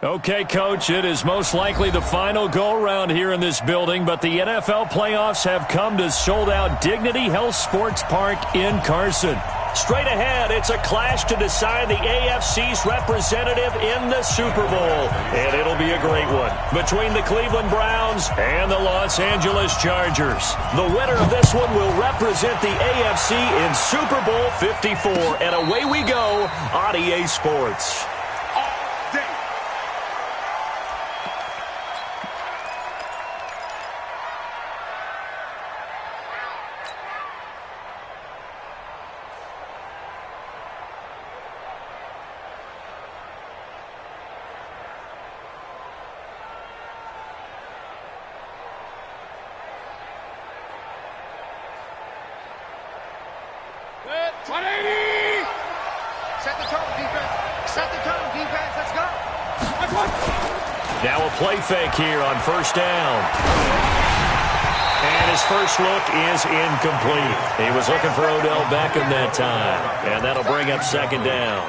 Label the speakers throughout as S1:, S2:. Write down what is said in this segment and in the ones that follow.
S1: Okay, Coach, it is most likely the final go-around here in this building, but the NFL playoffs have come to sold-out Dignity Health Sports Park in Carson. Straight ahead, it's a clash to decide the AFC's representative in the Super Bowl, and it'll be a great one between the Cleveland Browns and the Los Angeles Chargers. The winner of this one will represent the AFC in Super Bowl 54, and away we go on EA Sports. Now a play fake here on first down. And his first look is incomplete. He was looking for Odell Beckham that time. And that'll bring up second down.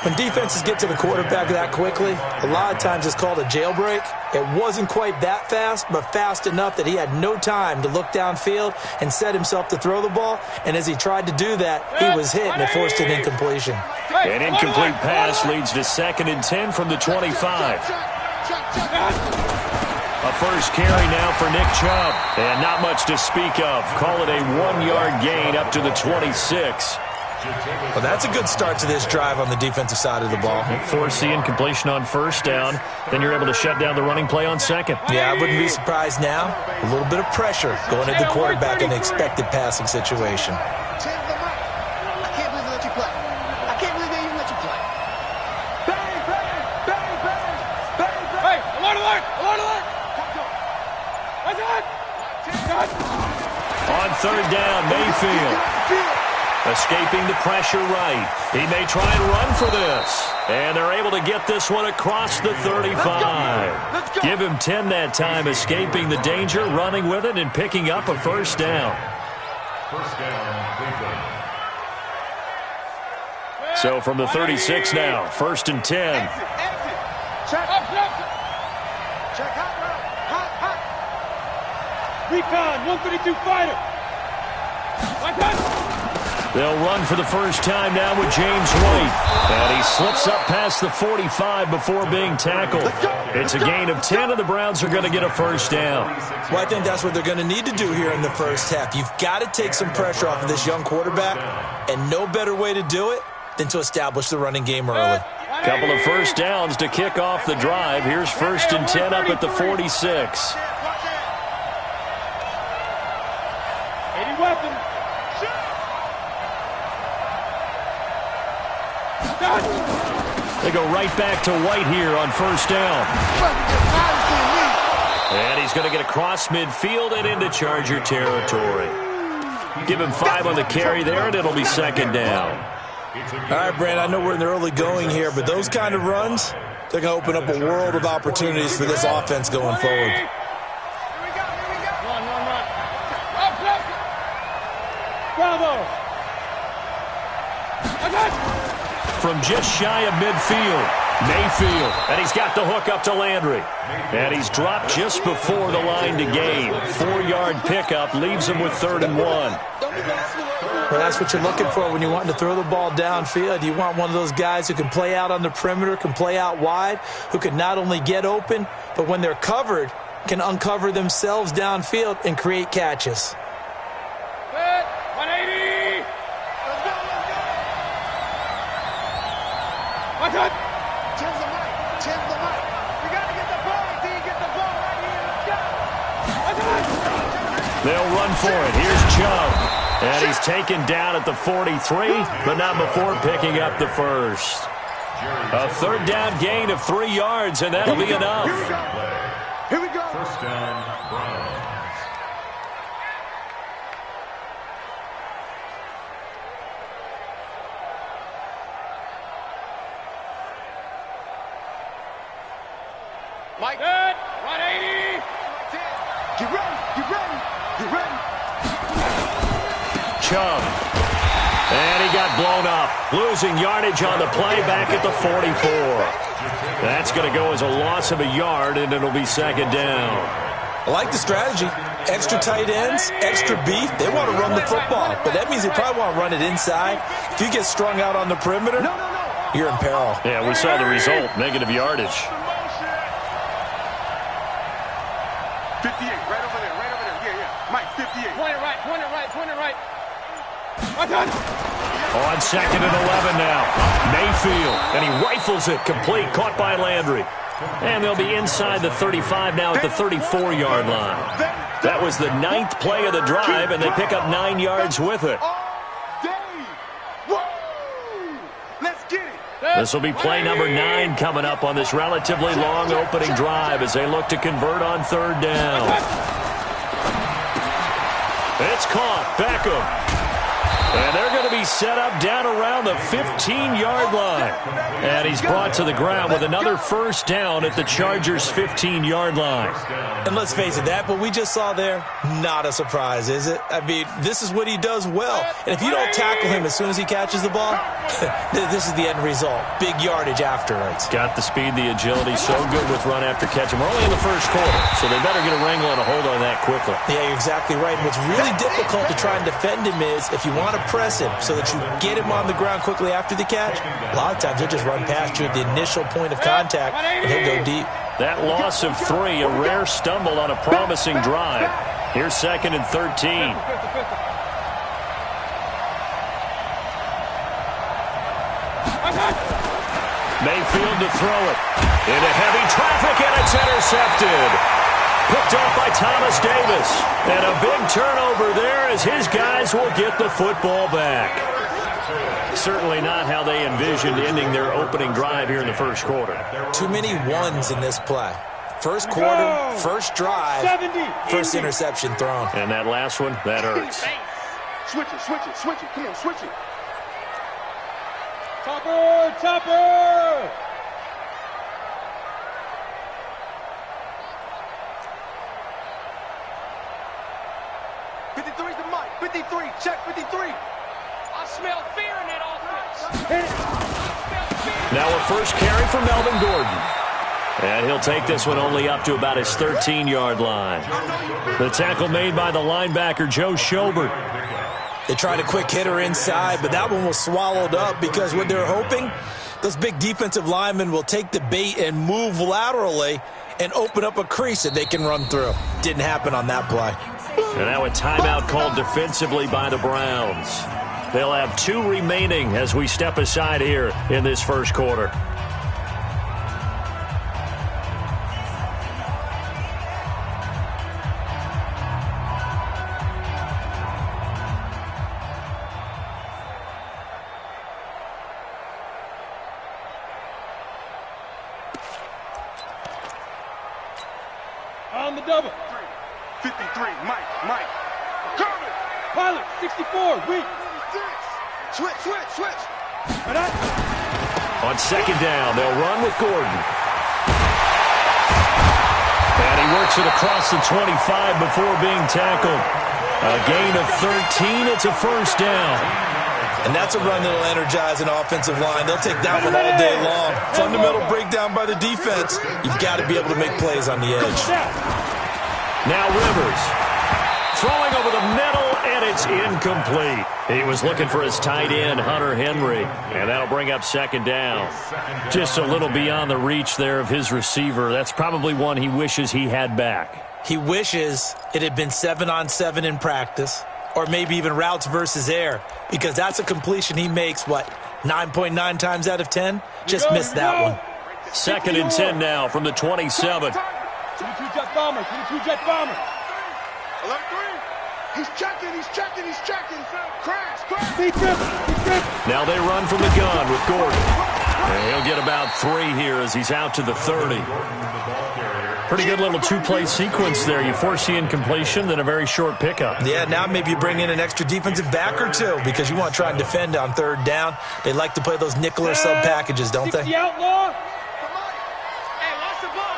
S2: When defenses get to the quarterback that quickly, a lot of times it's called a jailbreak. It wasn't quite that fast, but fast enough that he had no time to look downfield and set himself to throw the ball. And as he tried to do that, he was hit and it forced an incompletion.
S1: An incomplete pass leads to 2nd and 10 from the 25. A first carry now for Nick Chubb. And not much to speak of. Call it a 1-yard gain up to the 26.
S2: Well, that's a good start to this drive on the defensive side of the ball.
S1: Force the incompletion on first down. Then you're able to shut down the running play on second.
S2: Yeah, I wouldn't be surprised now. A little bit of pressure going at the quarterback in an expected passing situation.
S3: I can't believe they let you play. I can't believe they even let you play. Bang, bang, bang, bang, bang, bang. Hey, alert, alert, alert, alert.
S1: On third down, Mayfield. Escaping the pressure right. He may try and run for this. And they're able to get this one across the 35.
S3: Let's go.
S1: Give him 10 that time, escaping the danger, running with it, and picking up a first down. So from the 36 now, 1st and 10.
S3: Check. Check hot route. Hot.
S4: Recon, 132 fighter.
S1: They'll run for the first time now with James White. And he slips up past the 45 before being tackled. It's a gain of 10, and the Browns are going to get a first down.
S2: Well, I think that's what they're going to need to do here in the first half. You've got to take some pressure off of this young quarterback, and no better way to do it than to establish the running game early.
S1: Couple of first downs to kick off the drive. Here's 1st and 10 up at the 46.
S4: 80 weapons.
S1: They go right back to White here on first down. And he's going to get across midfield and into Charger territory. Give him 5 on the carry there, and it'll be second down.
S2: All right, Brand, I know we're in the early going here, but those kind of runs, they're going to open up a world of opportunities for this offense going forward.
S4: Bravo.
S1: From just shy of midfield, Mayfield. And he's got the hook up to Landry. And he's dropped just before the line to gain. 4-yard pickup leaves him with 3rd and 1.
S2: Well, that's what you're looking for when you're wanting to throw the ball downfield. You want one of those guys who can play out on the perimeter, can play out wide, who can not only get open, but when they're covered, can uncover themselves downfield and create catches.
S4: 180. What's up?
S3: Tim's the mic. Tim's the mic. We got to get the ball. D, get the ball right here. Let's go.
S1: They'll run for it. Here's Chubb. And he's taken down at the 43, but not before picking up the first. A 3rd down gain of 3 yards, and that'll be enough.
S3: Here we go.
S5: First down, Browns.
S3: Mike.
S4: Good. 180.
S3: Get ready. Get ready. Get ready.
S1: Chubb. And he got blown up. Losing yardage on the play back at the 44. That's going to go as a loss of a yard, and it'll be second down.
S2: I like the strategy. Extra tight ends, extra beef. They want to run the football, but that means they probably want to run it inside. If you get strung out on the perimeter, you're in peril.
S1: Yeah, we saw the result, negative yardage.
S4: 58, right over there, right over there. Yeah, yeah. Mike, 58. Point it right, point it right, point it right.
S1: On second and 11 now. Mayfield, and he rifles it complete, caught by Landry. And they'll be inside the 35 now at the 34-yard line. That was the 9th play of the drive, and they pick up 9 yards with it. This will be play number 9 coming up on this relatively long opening drive as they look to convert on third down. It's caught. Beckham. And they're going to be set up down around the 15-yard line. And he's brought to the ground with another first down at the Chargers' 15-yard line.
S2: And let's face it, that what we just saw there, not a surprise, is it? I mean, this is what he does well. And if you don't tackle him as soon as he catches the ball, this is the end result. Big yardage afterwards.
S1: Got the speed, the agility, so good with run after catch. And we're only in the first quarter, so they better get a wrangle and a hold on that quickly.
S2: Yeah, you're exactly right. And what's really difficult to try and defend him is if you want to press him so that you get him on the ground quickly after the catch, a lot of times he'll just run past you at the initial point of contact, and he'll go deep.
S1: That loss of 3, a rare stumble on a promising drive. Here's second and 13. Mayfield to throw it. Into heavy traffic, and it's intercepted. Picked off by Thomas Davis. And a big turnover there as his guys will get the football back. Certainly not how they envisioned ending their opening drive here in the first quarter.
S2: Too many ones in this play. First quarter, first drive, first interception thrown.
S1: And that last one, that hurts.
S4: Switch it, switch it, switch it. Come on, switch it. Topper, topper! Check 53. I smell fear in that offense.
S1: Now a first carry for Melvin Gordon. And he'll take this one only up to about his 13-yard line. The tackle made by the linebacker, Joe Schobert.
S2: They tried a quick hitter inside, but that one was swallowed up because what they're hoping, those big defensive linemen will take the bait and move laterally and open up a crease that they can run through. Didn't happen on that play.
S1: And now a timeout called defensively by the Browns. They'll have 2 remaining as we step aside here in this first quarter.
S4: On the double. 53, Mike. Coming. Pilot, 64, weak. Switch.
S1: On second down, they'll run with Gordon. And he works it across the 25 before being tackled. A gain of 13, it's a first down.
S2: And that's a run that'll energize an offensive line. They'll take that one all day long. Fundamental breakdown by the defense. You've got to be able to make plays on the edge.
S1: Now Rivers. Throwing over the middle, and it's incomplete. He was looking for his tight end, Hunter Henry, and that'll bring up second down. Just a little beyond the reach there of his receiver. That's probably one he wishes he had back.
S2: He wishes it had been 7-on-7 in practice, or maybe even routes versus air, because that's a completion he makes, 9.9 times out of 10? Just missed that one.
S1: Second and 10 now from the 27.
S4: 22 jet bomber.
S3: Alert 3. He's checking. Crash.
S1: Now they run from the gun with Gordon. And he'll get about 3 here as he's out to the 30. Pretty good little 2-play sequence there. You force the incompletion, then a very short pickup.
S2: Yeah, now maybe you bring in an extra defensive back or 2 because you want to try and defend on third down. They like to play those nickel or sub packages, don't they?
S4: The outlaw.
S3: Hey, watch the ball.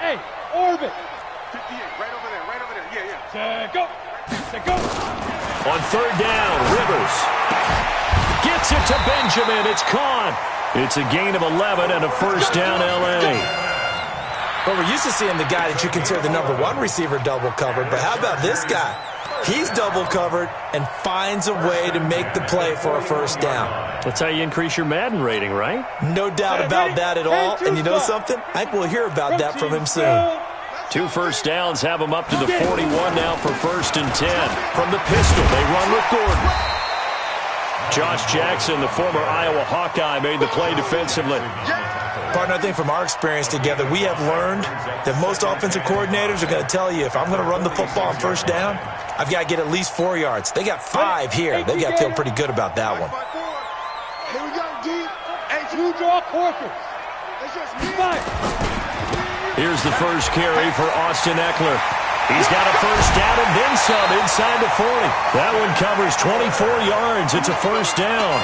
S4: Hey, orbit.
S3: 58, right over there. Yeah.
S4: Go.
S1: On third down, Rivers gets it to Benjamin. It's caught. It's a gain of 11 and a first down, L.A.
S2: Well, we're used to seeing the guy that you consider the number one receiver double covered, but how about this guy? He's double covered and finds a way to make the play for a first down.
S1: That's how you increase your Madden rating, right?
S2: No doubt about that at all. And you know something? I think we'll hear about that from him soon.
S1: 2 first downs have him up to the 41 now for first and 10. From the pistol, they run with Gordon. Josh Jackson, the former Iowa Hawkeye, made the play defensively.
S2: Partner, I think from our experience together, we have learned that most offensive coordinators are going to tell you, if I'm going to run the football on first down, I've got to get at least 4 yards. They got 5 here. They've got to feel pretty good about that one.
S3: Here we go, D. H2 draw quarters. It's just me.
S1: Here's the first carry for Austin Eckler. He's got a first down and then some inside the 40. That one covers 24 yards. It's a first down.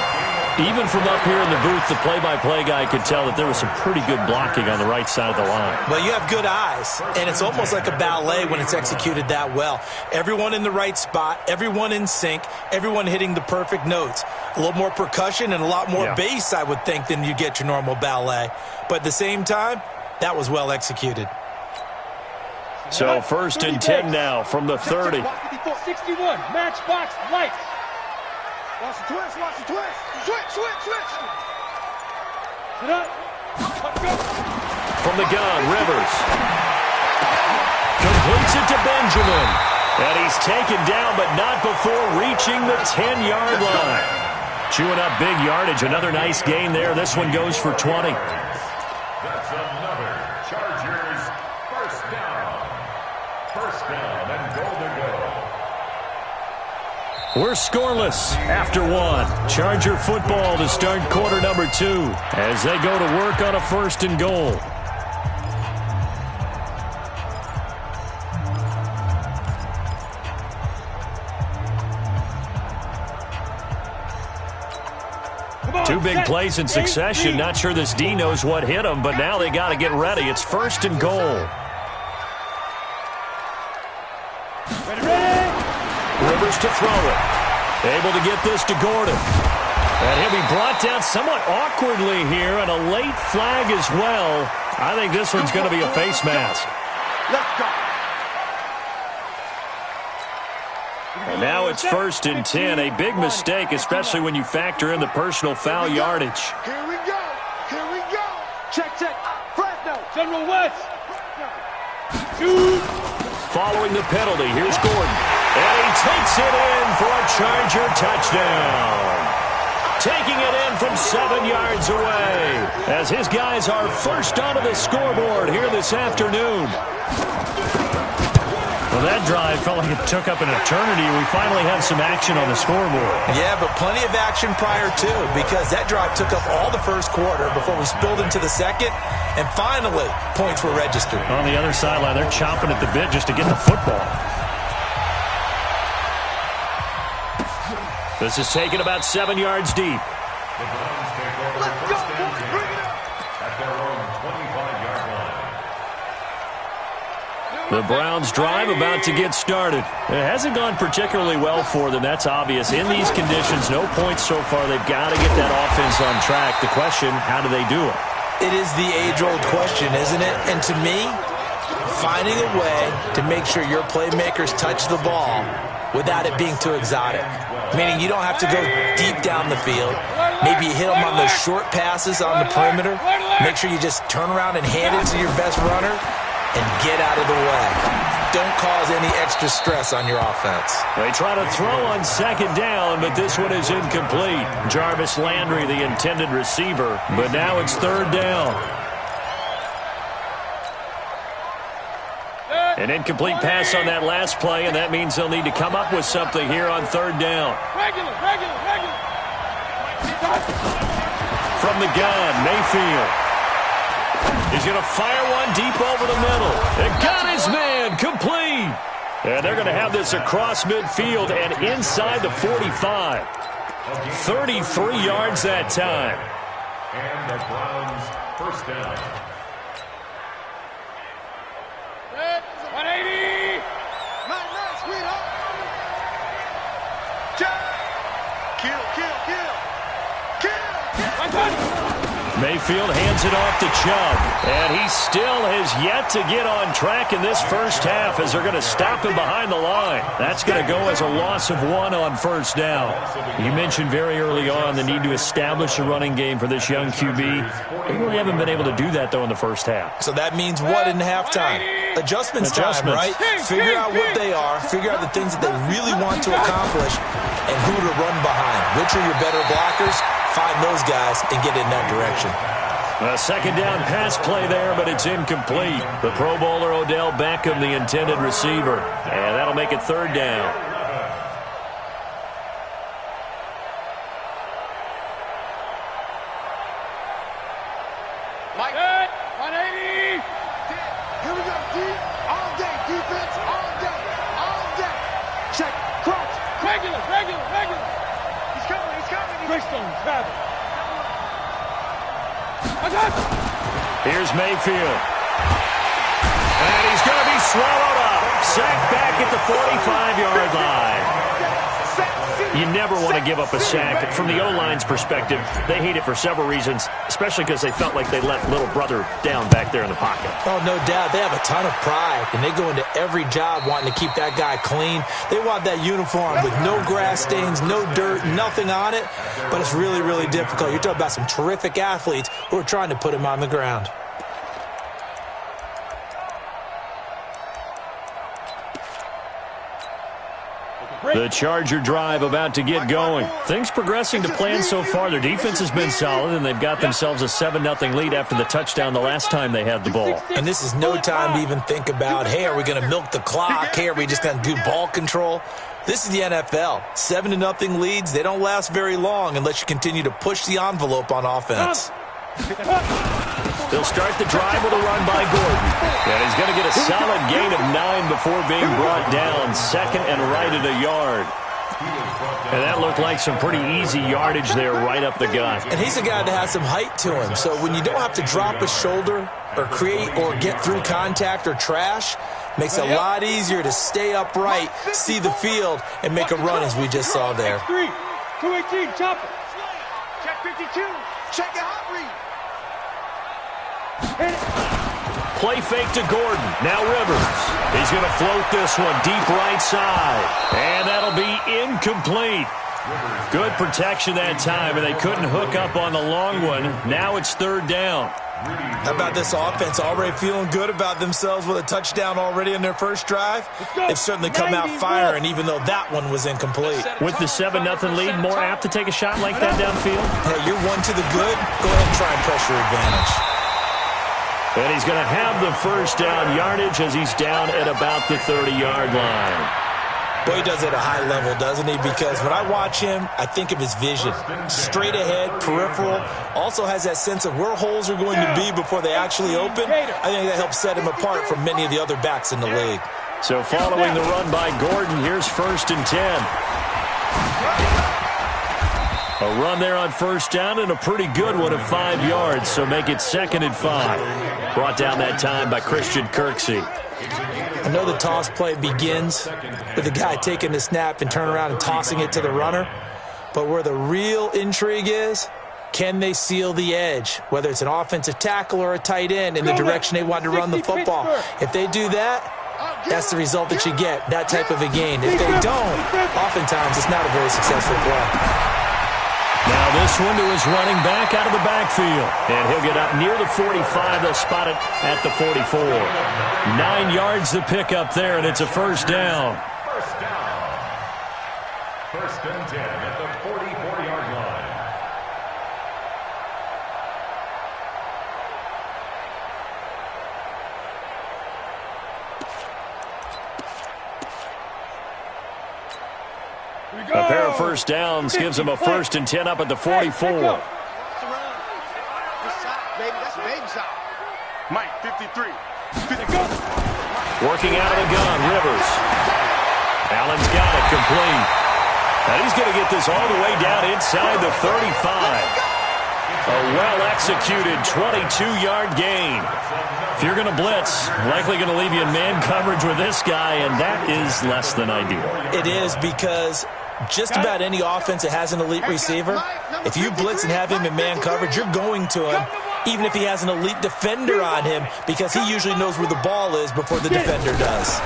S1: Even from up here in the booth, the play-by-play guy could tell that there was some pretty good blocking on the right side of the line.
S2: Well, you have good eyes, and it's almost like a ballet when it's executed that well. Everyone in the right spot, everyone in sync, everyone hitting the perfect notes. A little more percussion and a lot more bass, I would think, than you get your normal ballet. But at the same time, that was well executed.
S1: So first and 10 now from the 30.
S3: 61, matchbox lights. Watch the twist, watch the twist. Switch.
S1: From the gun, Rivers completes it to Benjamin. And he's taken down, but not before reaching the 10-yard line. Chewing up big yardage. Another nice gain there. This one goes for 20.
S5: That's another Chargers first down. First down and goal to go.
S1: We're scoreless after 1. Charger football to start quarter number 2 as they go to work on a first and goal. Two big plays in succession. Not sure this D knows what hit him, but now they got to get ready. It's first and goal. Rivers to throw it. Able to get this to Gordon. And he'll be brought down somewhat awkwardly here, and a late flag as well. I think this one's going to be a face mask. And now it's first and 10. A big mistake, especially when you factor in the personal foul yardage.
S3: Here we go. Check. Fresno. General West. Shoot.
S1: Following the penalty, here's Gordon. And he takes it in for a Charger touchdown. Taking it in from 7 yards away as his guys are first onto the scoreboard here this afternoon. Well, that drive felt like it took up an eternity. We finally have some action on the scoreboard.
S2: Yeah, but plenty of action prior to, because that drive took up all the first quarter before we spilled into the second, and finally, points were registered.
S1: On the other sideline, they're chomping at the bit just to get the football. This is taken about 7 yards deep.
S5: The Browns take over first and 10 at their own 25-yard line.
S1: The Browns drive about to get started. It hasn't gone particularly well for them. That's obvious. In these conditions, no points so far. They've got to get that offense on track. The question, how do they do it?
S2: It is the age-old question, isn't it? And to me, finding a way to make sure your playmakers touch the ball without it being too exotic. Meaning you don't have to go deep down the field. Maybe you hit them on those short passes on the perimeter. Make sure you just turn around and hand it to your best runner and get out of the way. Don't cause any extra stress on your offense.
S1: They try to throw on second down, but this one is incomplete. Jarvis Landry, the intended receiver, but now it's third down. An incomplete pass on that last play, and that means they'll need to come up with something here on third down.
S3: Regular.
S1: From the gun, Mayfield. He's going to fire one deep over the middle. And got his man, complete. And they're going to have this across midfield and inside the 45. 33 yards that time.
S5: And the Browns first down.
S3: 180. Nice, sweetheart.
S1: Mayfield hands it off to Chubb. And he still has yet to get on track in this first half as they're going to stop him behind the line. That's going to go as a loss of 1 on first down. You mentioned very early on the need to establish a running game for this young QB. They really haven't been able to do that, though, in the first half.
S2: So that means what in halftime? Adjustments time, right? Figure out what they are, figure out the things that they really want to accomplish, and who to run behind. Which are your better blockers? Find those guys and get in that direction.
S1: A second down pass play there, but it's incomplete. The Pro Bowler Odell Beckham, the intended receiver. And that'll make it third down.
S3: Mike. 180. Here we go. Deep. All day. Defense. All day. All day. Check. Crunch. Regular. He's coming. Greystone. Grab it.
S1: Here's Mayfield. And he's going to be swallowed up. Sacked back at the 45-yard line. You never want to give up a sack. From the O-line's perspective, they hate it for several reasons, especially because they felt like they let little brother down back there in the pocket.
S2: Oh, no doubt. They have a ton of pride, and they go into every job wanting to keep that guy clean. They want that uniform with no grass stains, no dirt, nothing on it, but it's really, really difficult. You're talking about some terrific athletes who are trying to put him on the ground.
S1: The Charger drive about to get going. Things progressing to plan so far. Their defense has been solid, and they've got themselves a 7-0 lead after the touchdown the last time they had the ball.
S2: And this is no time to even think about, hey, are we going to milk the clock? Hey, are we just going to do ball control? This is the NFL. 7-0 leads, they don't last very long unless you continue to push the envelope on offense.
S1: They'll start the drive with a run by Gordon. And he's going to get a solid gain of 9 before being brought down. Second and right at a yard. And that looked like some pretty easy yardage there right up the gut.
S2: And he's a guy that has some height to him. So when you don't have to drop a shoulder or create or get through contact or trash, makes it a lot easier to stay upright, see the field, and make a run as we just saw there.
S3: 218, chop it. Check 52. Check it out, read.
S1: Play fake to Gordon. Now Rivers. He's going to float this one deep right side. And that'll be incomplete. Good protection that time, and they couldn't hook up on the long one. Now it's third down.
S2: How about this offense already feeling good about themselves with a touchdown already in their first drive? They've certainly come out firing, even though that one was incomplete.
S1: With the 7-0 lead, more apt to take a shot like that downfield?
S2: Hey, you're one to the good. Go ahead and try and press your advantage.
S1: And he's going to have the first down yardage as he's down at about the 30-yard line.
S2: Boy, he does it at a high level, doesn't he? Because when I watch him, I think of his vision. Straight ahead, peripheral. Also has that sense of where holes are going to be before they actually open. I think that helps set him apart from many of the other backs in the league.
S1: So following the run by Gordon, here's 1st and 10. A run there on first down and a pretty good one of 5 yards, so make it 2nd and 5. Brought down that time by Christian Kirksey.
S2: I know the toss play begins with the guy taking the snap and turn around and tossing it to the runner, but where the real intrigue is, can they seal the edge, whether it's an offensive tackle or a tight end in the direction they want to run the football. If they do that, that's the result that you get, that type of a gain. If they don't, oftentimes it's not a very successful play.
S1: Now this one to his running back out of the backfield. And he'll get up near the 45. They'll spot it at the 44. 9 yards to pick up there, and it's a first down.
S5: First down. 1st and 10 at the 44-yard line.
S1: A pair of first downs gives them a 1st and 10 up at the 44.
S4: Mike, 53.
S1: Working out of the gun, Rivers. Allen's got it complete. And he's going to get this all the way down inside the 35. A well-executed 22-yard gain. If you're going to blitz, likely going to leave you in man coverage with this guy, and that is less than ideal.
S2: It is, because just about any offense that has an elite receiver, if you blitz and have him in man coverage, you're going to him even if he has an elite defender on him, because he usually knows where the ball is before the defender does.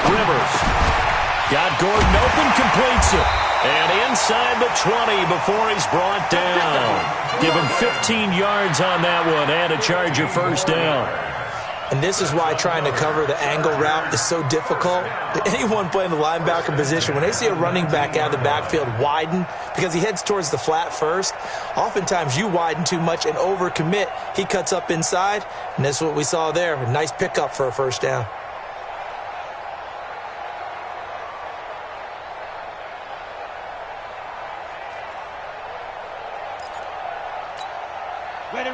S1: Rivers got Gordon open, completes it. And inside the 20 before he's brought down. Give him 15 yards on that one and a Charger first down.
S2: And this is why trying to cover the angle route is so difficult. Anyone playing the linebacker position, when they see a running back out of the backfield widen, because he heads towards the flat first, oftentimes you widen too much and overcommit. He cuts up inside, and that's what we saw there. A nice pickup for a first down.
S3: Ready.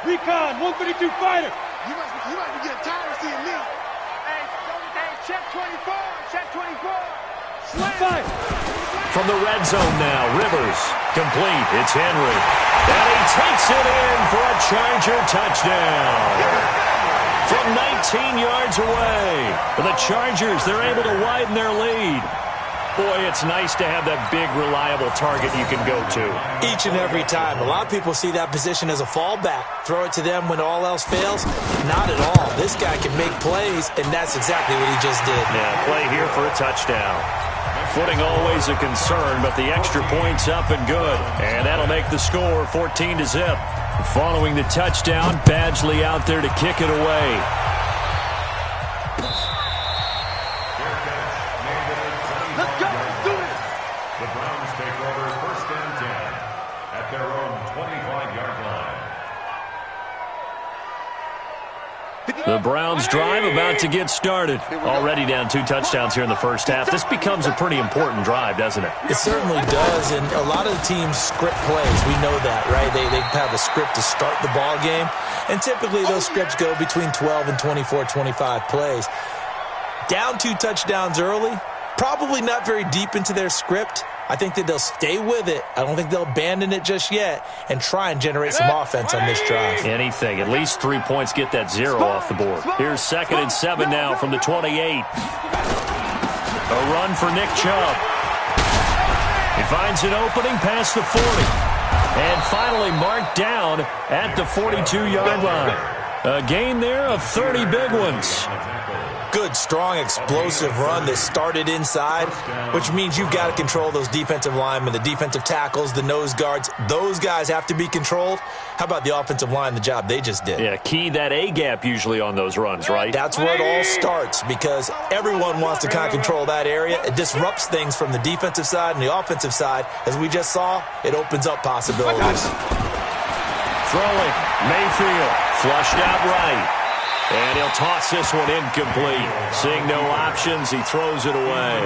S3: Recon, 132 fighter. You might be getting tired of seeing me. Hey, check 24. Check 24. Slam.
S1: From the red zone now, Rivers. Complete. It's Henry. And he takes it in for a Charger touchdown. From 19 yards away. For the Chargers, they're able to widen their lead. Boy, it's nice to have that big, reliable target you can go to.
S2: Each and every time. A lot of people see that position as a fallback. Throw it to them when all else fails. Not at all. This guy can make plays, and that's exactly what he just did.
S1: Yeah, play here for a touchdown. Footing always a concern, but the extra point's up and good. And that'll make the score 14-0. Following the touchdown, Badgley out there to kick it away. The Browns drive about to get started. Already down 2 touchdowns here in the first half. This becomes a pretty important drive, doesn't it?
S2: It certainly does, and a lot of the teams script plays. We know that, right? They have a script to start the ball game, and typically those scripts go between 12 and 24, 25 plays. Down 2 touchdowns early, probably not very deep into their script. I think that they'll stay with it. I don't think they'll abandon it just yet and try and generate some offense on this drive.
S1: Anything. At least 3 points get that 0 off the board. Here's 2nd and 7 now from the 28. A run for Nick Chubb. He finds an opening past the 40. And finally marked down at the 42-yard line. A gain there of 30 big ones.
S2: Good, strong, explosive run that started inside, which means you've got to control those defensive linemen, the defensive tackles, the nose guards. Those guys have to be controlled. How about the offensive line, the job they just did?
S1: Yeah, key that A-gap usually on those runs, right?
S2: That's where it all starts, because everyone wants to kind of control that area. It disrupts things from the defensive side and the offensive side. As we just saw, it opens up possibilities.
S1: Throwing, Mayfield, flushed out right. And he'll toss this one incomplete. Seeing no options, he throws it away.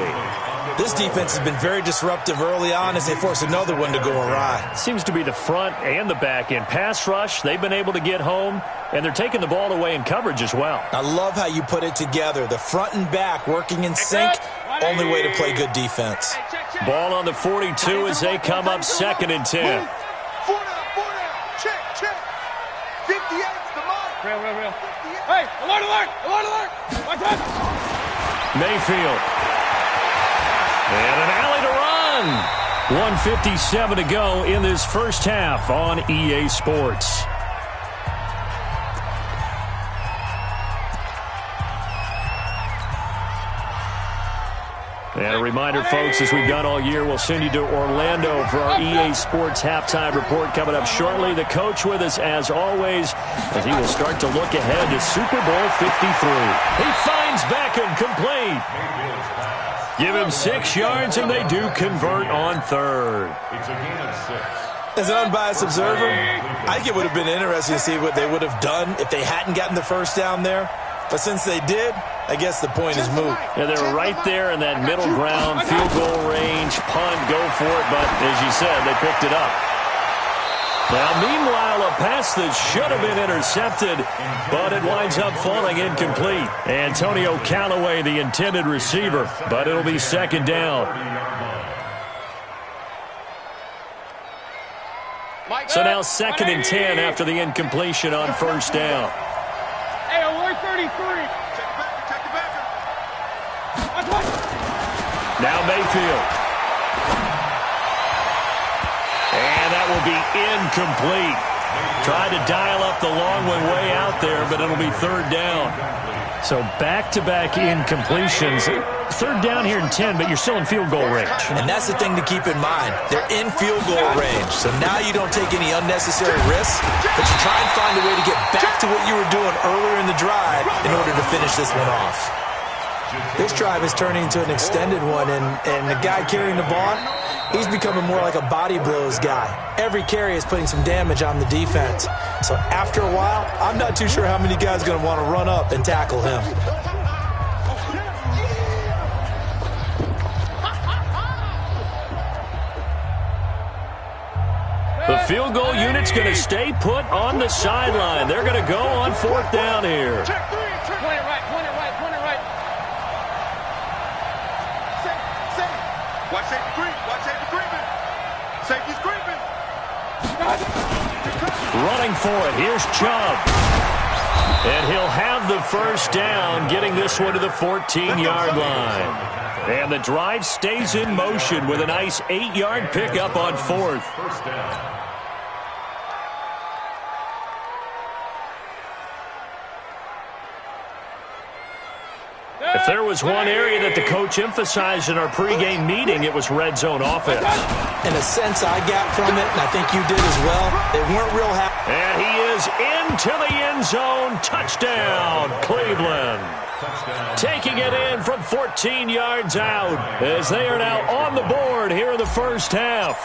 S2: This defense has been very disruptive early on as they force another one to go awry.
S1: Seems to be the front and the back end. Pass rush, they've been able to get home, and they're taking the ball away in coverage as well.
S2: I love how you put it together. The front and back working in sync, only way to play good defense.
S1: Ball on the 42 as they come up 2nd and 10.
S3: 4 down. Check. 58's the mark. Real. Hey, alert! Watch out!
S1: Mayfield. And an alley to run. 1:57 to go in this first half on EA Sports. And a reminder, folks, as we've done all year, we'll send you to Orlando for our EA Sports halftime report coming up shortly. The coach with us, as always, as he will start to look ahead to Super Bowl 53. He finds Beckham complete. Give him 6 yards, and they do convert on 3rd.
S5: It's a gain of 6.
S2: As an unbiased observer, I think it would have been interesting to see what they would have done if they hadn't gotten the first down there. But since they did, I guess the point is moot.
S1: Yeah, they were right there in that middle ground, field goal range, punt, go for it. But as you said, they picked it up. Now, meanwhile, a pass that should have been intercepted, but it winds up falling incomplete. Antonio Callaway, the intended receiver, but it'll be 2nd down. So now 2nd and 10 after the incompletion on 1st down.
S3: Hey, alert 33. Check the backer.
S1: Now Mayfield. And that will be incomplete. Tried to dial up the long one way out there, but it'll be third down. So back-to-back incompletions. Third down here in 10, but you're still in field goal range.
S2: And that's the thing to keep in mind. They're in field goal range. So now you don't take any unnecessary risks, but you try and find a way to get back to what you were doing earlier in the drive in order to finish this one off. This drive is turning into an extended one, and the guy carrying the ball, he's becoming more like a body blows guy. Every carry is putting some damage on the defense. So after a while, I'm not too sure how many guys are going to want to run up and tackle him.
S1: The field goal unit's going to stay put on the sideline. They're going to go on fourth down here.
S3: Check three. Point it right.
S4: Watch safety creep. Watch safety creeping. Safety's creeping.
S1: Running for it. Here's Chubb. And he'll have the first down, getting this one to the 14-yard line. And the drive stays in motion with a nice 8-yard pickup on fourth.
S5: First down.
S1: If there was one area that the coach emphasized in our pregame meeting, it was red zone offense.
S2: In a sense, I got from it, and I think you did as well. They weren't real happy.
S1: And he is into the end zone. Touchdown, Cleveland. Taking it in from 14 yards out as they are now on the board here in the first half.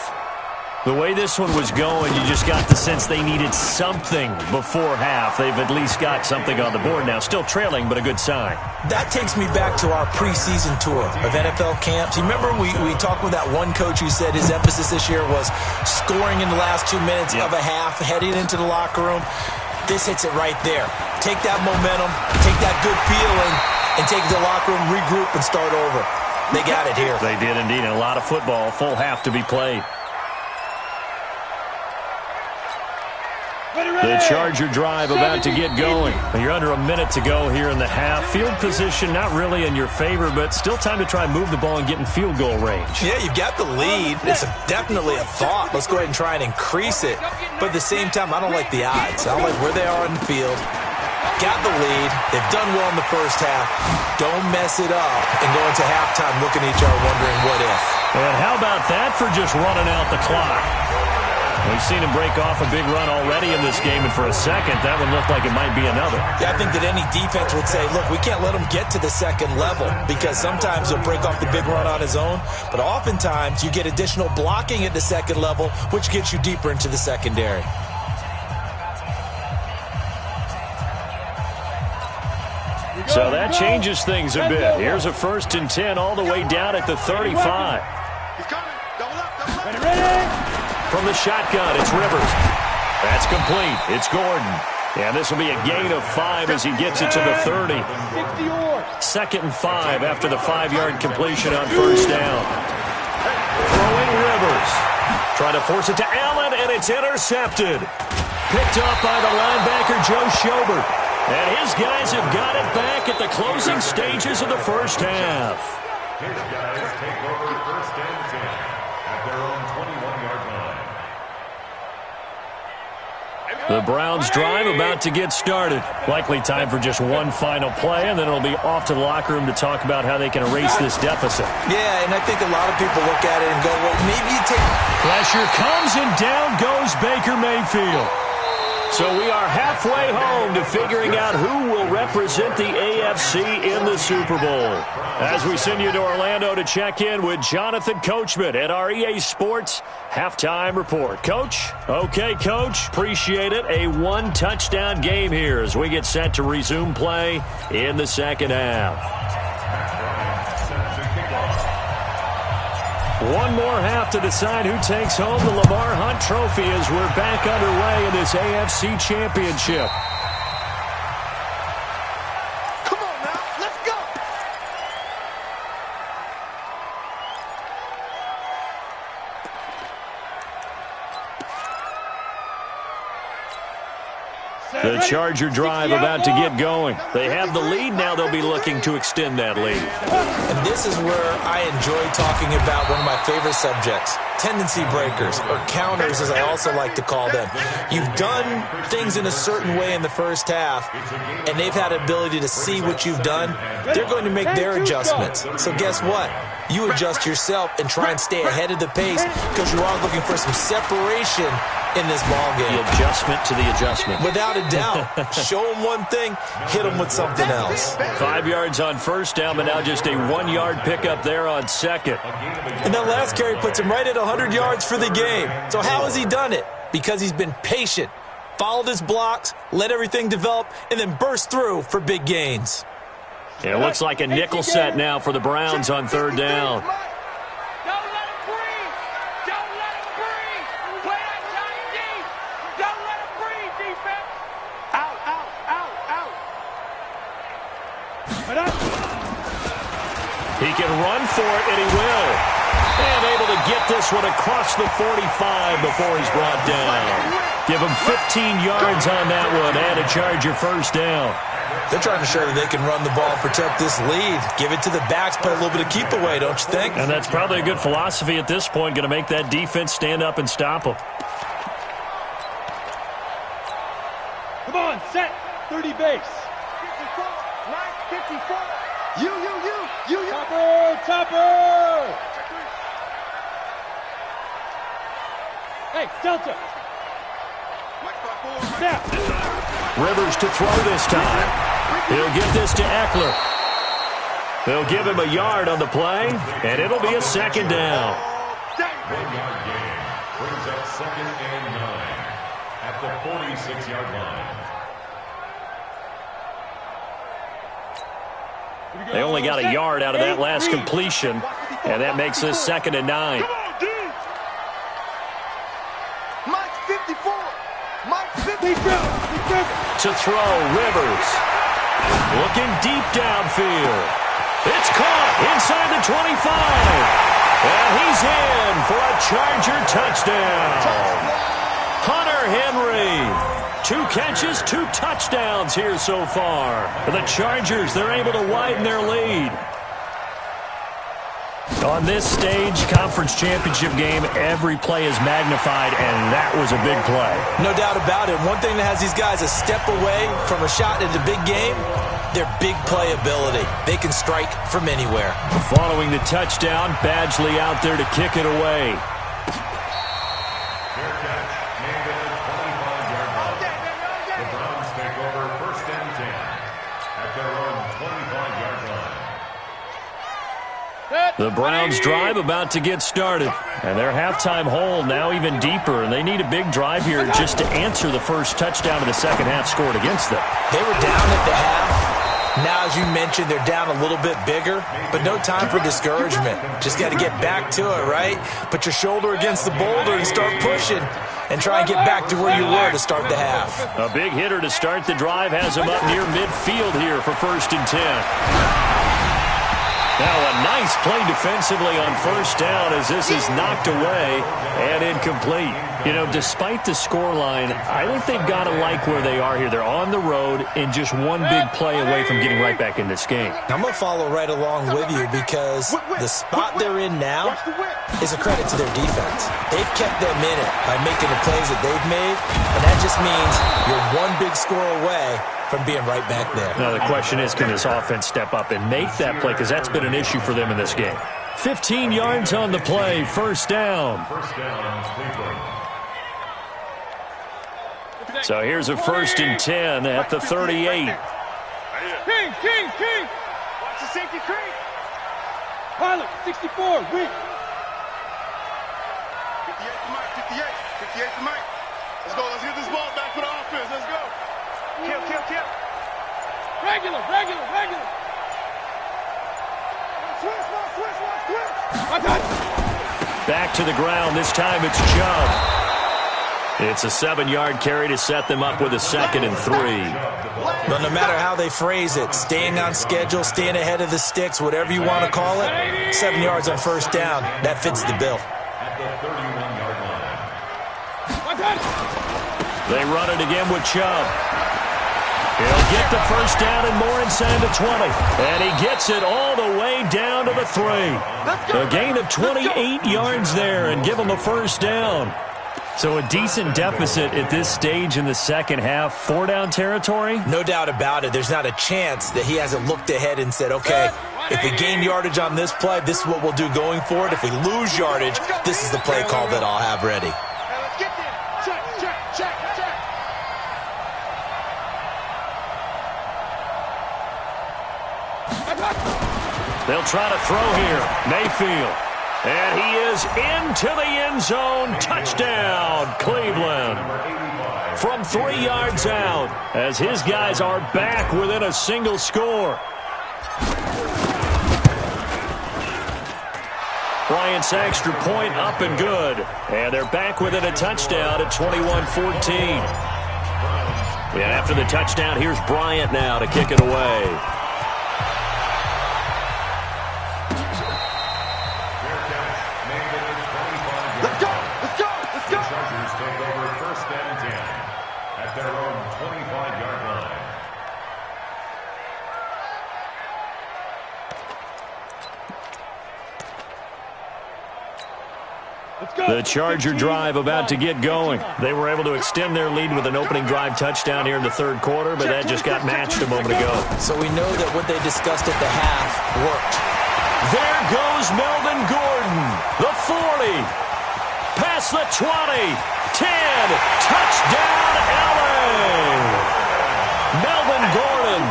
S1: The way this one was going, you just got the sense they needed something before half. They've at least got something on the board now. Still trailing, but a good sign.
S2: That takes me back to our preseason tour of NFL camps. You remember we talked with that one coach who said his emphasis this year was scoring in the last 2 minutes of a half, heading into the locker room. This hits it right there. Take that momentum, take that good feeling, and take it to the locker room, regroup, and start over. They got it here.
S1: They did indeed, and a lot of football, full half to be played. The Charger drive about to get going. You're under a minute to go here in the half. Field position not really in your favor, but still time to try and move the ball and get in field goal range.
S2: Yeah, you've got the lead. It's definitely a thought. Let's go ahead and try and increase it. But at the same time, I don't like the odds. I don't like where they are in the field. Got the lead. They've done well in the first half. Don't mess it up and go into halftime looking at each other wondering what if.
S1: And how about that for just running out the clock? We've seen him break off a big run already in this game, and for a second, that one looked like it might be another.
S2: Yeah, I think that any defense would say, look, we can't let him get to the second level because sometimes he'll break off the big run on his own, but oftentimes you get additional blocking at the second level, which gets you deeper into the secondary.
S1: So that changes things a bit. Here's a 1st and 10 all the way down at the 35.
S4: He's coming. Double up.
S3: Ready.
S1: From the shotgun, it's Rivers. That's complete. It's Gordon. And this will be a gain of 5 as he gets it to the 30. 2nd and 5 after the 5-yard completion on first down. Throwing Rivers. Trying to force it to Allen, and it's intercepted. Picked up by the linebacker, Joe Schobert. And his guys have got it back at the closing stages of the first half.
S5: His guys take over 1st and 10 at their own 21-yard line.
S1: The Browns drive about to get started. Likely time for just one final play, and then it'll be off to the locker room to talk about how they can erase this deficit.
S2: Yeah, and I think a lot of people look at it and go, well, maybe you take...
S1: Pressure comes, and down goes Baker Mayfield. So we are halfway home to figuring out who will represent the AFC in the Super Bowl. As we send you to Orlando to check in with Jonathan Coachman at our EA Sports Halftime Report. Coach? Okay, Coach. Appreciate it. A one-touchdown game here as we get set to resume play in the second half. One more half to decide who takes home the Lamar Hunt Trophy as we're back underway in this AFC Championship.
S3: Come on now, let's go.
S1: The Charger drive about to get going. They have the lead. Now they'll be looking to extend that lead.
S2: And this is where I enjoy talking about one of my favorite subjects, tendency breakers, or counters as I also like to call them. You've done things in a certain way in the first half, and they've had the ability to see what you've done. They're going to make their adjustments. So guess what? You adjust yourself and try and stay ahead of the pace because you are looking for some separation in this ball game.
S1: The adjustment to the adjustment.
S2: Without a doubt. Show them one thing, hit them with something else.
S1: 5 yards on first down, but now just a 1-yard pickup there on second.
S2: And that last carry puts him right at 100 yards for the game. So how has he done it? Because he's been patient, followed his blocks, let everything develop, and then burst through for big gains.
S1: It looks like a nickel set now for the Browns on third down. He can run for it, and he will. And able to get this one across the 45 before he's brought down. Give him 15 yards on that one and a Charger first down.
S2: They're trying to show that they can run the ball and protect this lead. Give it to the backs, play a little bit of keep away, don't you think?
S1: And that's probably a good philosophy at this point, going to make that defense stand up and stop them.
S3: Come on, set. 30 base. 54. 54. You. Topper. Hey, Delta. Snap.
S1: Rivers to throw this time. He'll give this to Eckler. They'll give him a yard on the play, and it'll be a second down.
S5: 1-yard gain brings up 2nd and 9 at the 46-yard line.
S1: They only got a yard out of that last completion, and that makes this 2nd and 9.
S3: Mike 54. Mike 54.
S1: To throw, Rivers. Looking deep downfield. It's caught inside the 25. And he's in for a Charger touchdown. Hunter Henry. 2 catches, 2 touchdowns here so far. For the Chargers, they're able to widen their lead. On this stage, conference championship game, every play is magnified, and that was a big play.
S2: No doubt about it. One thing that has these guys a step away from a shot at the big game, their big play ability. They can strike from anywhere.
S1: Following the touchdown, Badgley out there to kick it away.
S5: Fair catch made at the 25-yard line. The Browns take over 1st and 10 at their own 25-yard line.
S1: The Browns drive about to get started. And their halftime hole now even deeper. And they need a big drive here just to answer the first touchdown of the second half scored against them.
S2: They were down at the half. Now, as you mentioned, they're down a little bit bigger, but no time for discouragement. Just got to get back to it, right? Put your shoulder against the boulder and start pushing and try and get back to where you were to start the half.
S1: A big hitter to start the drive has him up near midfield here for 1st and 10. Now a nice play defensively on first down as this is knocked away and incomplete. You know, despite the scoreline, I think they've got to like where they are here. They're on the road and just one big play away from getting right back in this game.
S2: I'm going to follow right along with you because the spot they're in now is a credit to their defense. They've kept them in it by making the plays that they've made, and that just means you're one big score away from being right back there.
S1: Now the question is, can this offense step up and make that play? Because that's been an issue for them in this game. 15 yards on the play, first down.
S5: First down, Cleveland.
S1: So here's a 1st and 10 at the 38.
S3: King! Watch the safety creep! Pilot, 64, weak. 58 to Mike, 58 to Mike. Let's go, let's get this ball back for the offense, let's go. Kill. Regular. Switch.
S1: Back to the ground. This time it's Chubb. It's a 7-yard carry to set them up with a 2nd and 3.
S2: But no matter how they phrase it, staying on schedule, staying ahead of the sticks, whatever you want to call it, 7 yards on first down, that fits the bill.
S5: At the 31-yard line.
S1: They run it again with Chubb. He'll get the first down and more inside the 20. And he gets it all the way down to the 3. A gain of 28 yards there and give him a first down. So a decent deficit at this stage in the second half. 4-down territory?
S2: No doubt about it. There's not a chance that he hasn't looked ahead and said, okay, if we gain yardage on this play, this is what we'll do going forward. If we lose yardage, this is the play call that I'll have ready.
S3: Let's get there. Check, check, check, check.
S1: They'll try to throw here. Mayfield. And he is into the end zone. Touchdown, Cleveland. From 3 yards out, as his guys are back within a single score. Bryant's extra point up and good. And they're back within a touchdown at 21-14. And after the touchdown, here's Bryant now to kick it away. The Charger drive about to get going. They were able to extend their lead with an opening drive touchdown here in the third quarter, but that just got matched a moment ago.
S2: So we know that what they discussed at the half worked.
S1: There goes Melvin Gordon. The 40. Past the 20. 10. Touchdown, LA. Melvin Gordon.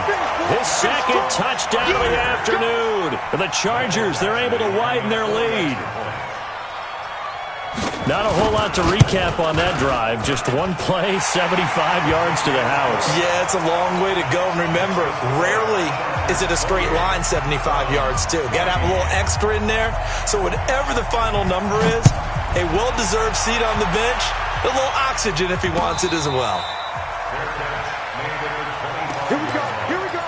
S1: His second touchdown of the afternoon. The Chargers, they're able to widen their lead. Not a whole lot to recap on that drive. Just one play, 75 yards to the house.
S2: Yeah, it's a long way to go. And remember, rarely is it a straight line 75 yards, too. Got to have a little extra in there. So whatever the final number is, a well-deserved seat on the bench, a little oxygen if he wants it as well.
S3: Here we go. Here we go.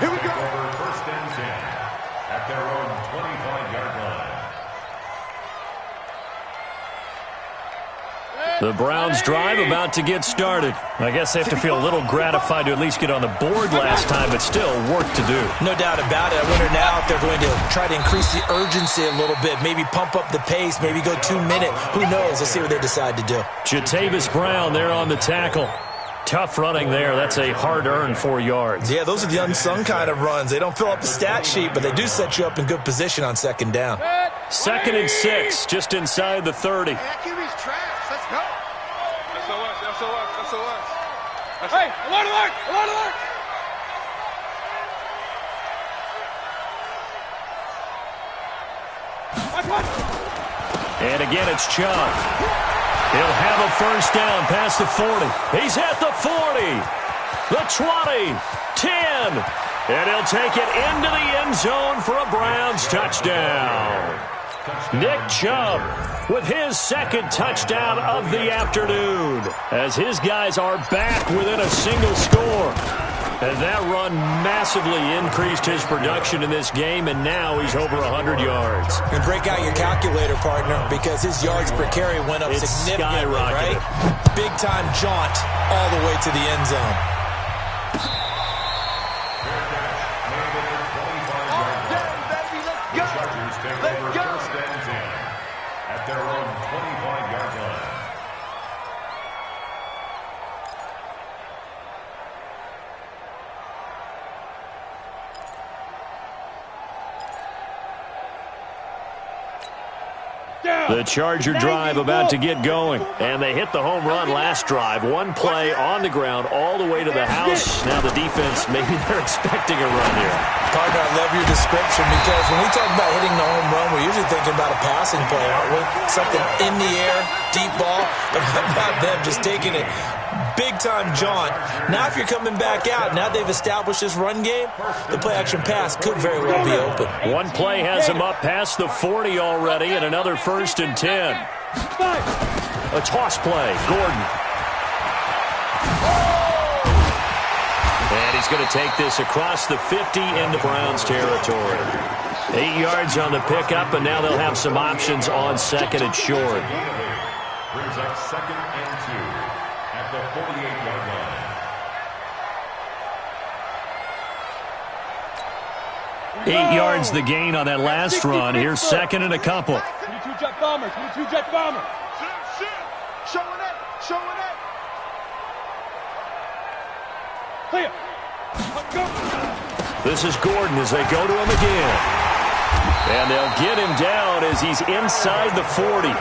S3: Here we go.
S5: First and 10 at their own 25-yard line.
S1: The Browns drive about to get started. I guess they have to feel a little gratified to at least get on the board last time, but still work to do.
S2: No doubt about it. I wonder now if they're going to try to increase the urgency a little bit, maybe pump up the pace, maybe go 2 minutes. Who knows? Let's see what they decide to do.
S1: Jatavis Brown there on the tackle. Tough running there. That's a hard-earned 4 yards.
S2: Yeah, those are the unsung kind of runs. They don't fill up the stat sheet, but they do set you up in good position on second down.
S1: 2nd and 6, just inside the 30.
S3: That QB's trash. Let's go.
S4: SOS, SOS, SOS.
S3: Hey, alert, alert, alert, alert.
S1: And again, it's Chubb. He'll have a first down past the 40. He's at the 40. The 20. 10. And he'll take it into the end zone for a Browns touchdown. Nick Chubb with his second touchdown of the afternoon as his guys are back within a single score. And that run massively increased his production in this game, and now he's over 100 yards.
S2: And break out your calculator, partner, because his yards per carry went up significantly, right? Big-time jaunt all the way to the end zone.
S5: At their own 25-yard line.
S1: The Charger drive about to get going. And they hit the home run last drive. One play on the ground all the way to the house. Now the defense, maybe they're expecting a run here.
S2: Partner, I love your description because when we talk about hitting the home run, we're usually thinking about a passing play, aren't we? Something in the air, deep ball. But how about them just taking it? Big-time jaunt. Now if you're coming back out, now they've established this run game, the play-action pass could very well be open.
S1: One play has him up past the 40 already, and another 1st and 10. A toss play, Gordon. And he's going to take this across the 50 into Browns territory. 8 yards on the pickup, and now they'll have some options on second and short.
S5: Brings up 2nd and 2 at the 48-yard line.
S1: 8 yards the gain on that last run. Here's second and a couple.
S3: 22 jet bomber, 22 jet bomber. Showing it, showing it. Clear.
S1: This is Gordon as they go to him again. And they'll get him down as he's inside the 40.